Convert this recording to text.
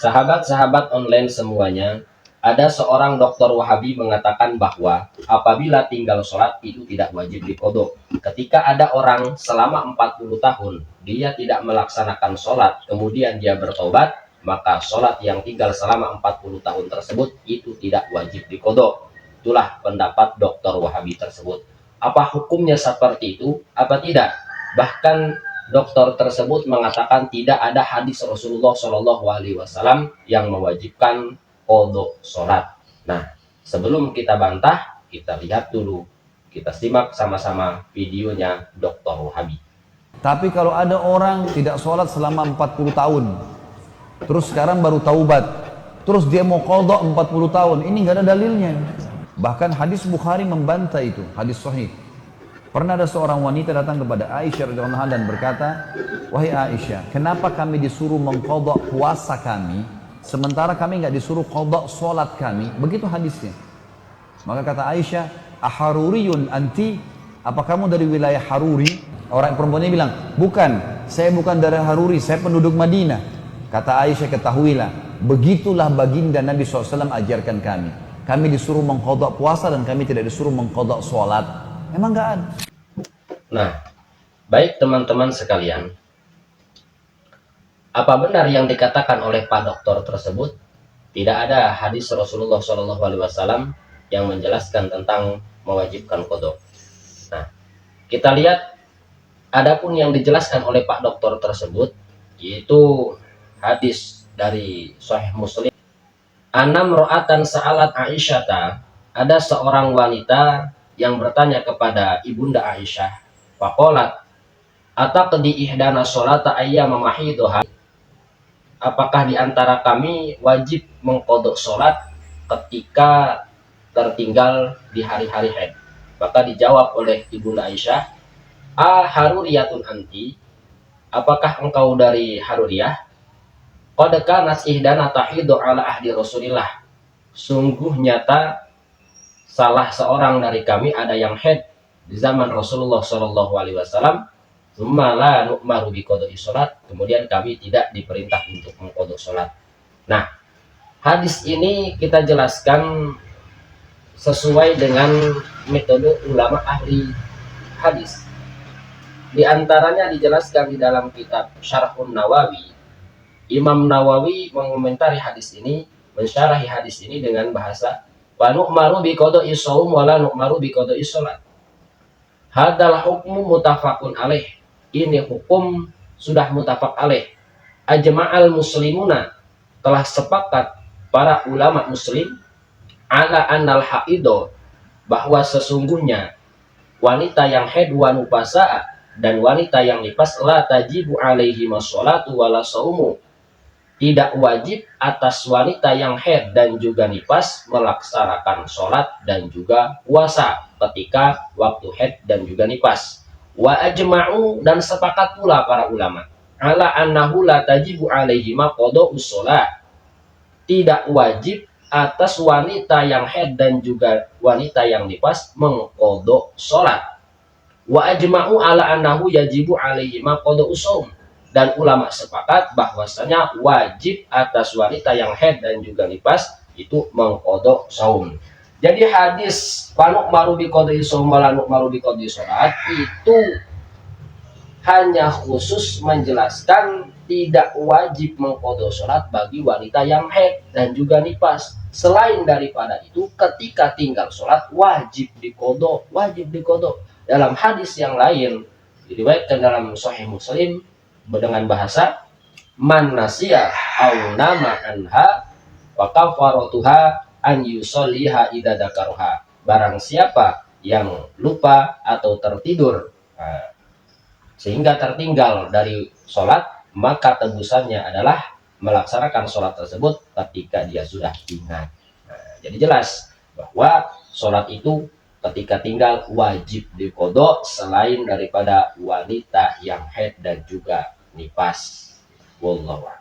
Sahabat-sahabat online semuanya, ada seorang dokter Wahabi mengatakan bahwa apabila tinggal sholat itu tidak wajib diqodho. Ketika ada orang selama 40 tahun, dia tidak melaksanakan sholat, kemudian dia bertobat, maka sholat yang tinggal selama 40 tahun tersebut itu tidak wajib diqodho. Itulah pendapat dokter Wahabi tersebut. Apa hukumnya seperti itu? Apa tidak? Bahkan dokter tersebut mengatakan tidak ada hadis Rasulullah Shallallahu Alaihi Wasallam yang mewajibkan qodho sholat. Nah, sebelum kita bantah, kita lihat dulu, kita simak sama-sama videonya Dr. Wahabi. Tapi kalau ada orang tidak sholat selama 40 tahun, terus sekarang baru taubat, terus dia mau qodho 40 tahun, ini nggak ada dalilnya. Bahkan hadis Bukhari membantah itu, hadis sahih. Pernah ada seorang wanita datang kepada Aisyah radhiyallahu anha dan berkata, "Wahai Aisyah, kenapa kami disuruh mengqadha puasa kami, sementara kami nggak disuruh qadha sholat kami?" Begitu hadisnya. Maka kata Aisyah, "Aharuriyun anti? Apa kamu dari wilayah Haruri?" Orang perempuannya bilang, "Bukan, saya bukan dari Haruri, saya penduduk Madinah." Kata Aisyah, "Ketahuilah, begitulah baginda Nabi SAW ajarkan kami. Kami disuruh mengqadha puasa dan kami tidak disuruh mengqadha sholat." Emang nggak ada. Nah, baik teman-teman sekalian, apa benar yang dikatakan oleh Pak Dokter tersebut? Tidak ada hadis Rasulullah SAW yang menjelaskan tentang mewajibkan qodho. Nah, kita lihat, adapun yang dijelaskan oleh Pak Dokter tersebut, yaitu hadis dari Sahih Muslim. Anam ro'atan sa'alat Aisyata, ada seorang wanita yang bertanya kepada ibunda Aisyah, faqalat ataqdi ihdana sholata ayyama mahidha, apakah di antara kami wajib mengqodho sholat ketika tertinggal di hari-hari haid? Maka dijawab oleh ibunda Aisyah, haruriyatun anti, apakah engkau dari Haruriyah? Qad kanat ihdana tahidu ala ahdi Rasulillah, sungguh nyata salah seorang dari kami ada yang haid di zaman Rasulullah Shallallahu Alaihi Wasallam. La nu'maru biqodoi sholat, kemudian kami tidak diperintah untuk mengqodho sholat. Nah, hadis ini kita jelaskan sesuai dengan metode ulama ahli hadis. Di antaranya dijelaskan di dalam kitab Syarhun Nawawi. Imam Nawawi mengomentari hadis ini, mensyarahi hadis ini dengan bahasa wa nu'maru biqodoi shaum wa la nu'maru biqodoi sholat. Hadal hukmu mutafakun alaih, ini hukum sudah mutafak alaih. Ajma'al muslimuna, telah sepakat para ulama muslim, ala annal haido, bahwa sesungguhnya wanita yang haid wa nufasa dan wanita yang nifas la tajibu alaihi masholatu wala saumu, tidak wajib atas wanita yang haid dan juga nifas melaksanakan sholat dan juga puasa ketika waktu haid dan juga nifas. Wa ajma'u, dan sepakat pula para ulama, ala annahu la tajibu alaihi ma qodho'us sholat, tidak wajib atas wanita yang haid dan juga wanita yang nifas mengqodho sholat. Wa ajma'u ala annahu yajibu alaihi ma qodho'us shaum, dan ulama sepakat bahwasanya wajib atas wanita yang haid dan juga nifas itu mengqodho saum. Jadi hadis panuk maru biqodhi saum walanuk maru biqodhi sholat itu hanya khusus menjelaskan tidak wajib mengqodho sholat bagi wanita yang haid dan juga nifas. Selain daripada itu, ketika tinggal sholat wajib diqodho, wajib diqodho. Dalam hadis yang lain diriwayatkan dalam Sahih Muslim dengan bahasa man nasiya au nama anha wa kafaratuha an yusolliha idza dzakaruha, barang siapa yang lupa atau tertidur sehingga tertinggal dari sholat, maka tebusannya adalah melaksanakan sholat tersebut ketika dia sudah ingat. Jadi jelas bahwa sholat itu ketika tinggal wajib diqodho selain daripada wanita yang haid dan juga nifas. Wallahu a'lam.